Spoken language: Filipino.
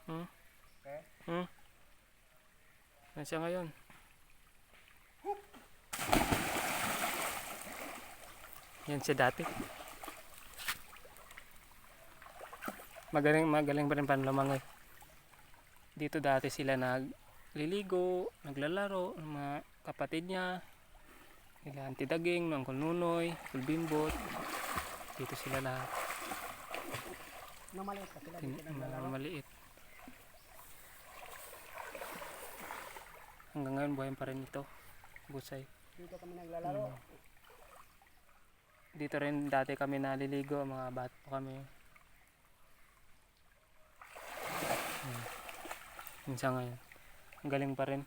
Hmm? Okay? Hmm? Yan siya ngayon. Yan siya dati. Magaling pa rin panlumangoy. Dito dati sila nagliligo, naglalaro, ng mga kapatid niya. Nila Auntie Daging, Uncle Nunoy, Uncle Bimbot. Dito sila lahat. Nung maliit pa sila, dito naglalaro. Maliit. Hanggang ngayon buhay pa rin ito. Busay. Dito kami naglalaro. Dito rin dati kami naliligo, mga bata pa kami. Minsan ngayon. Ang galing pa rin.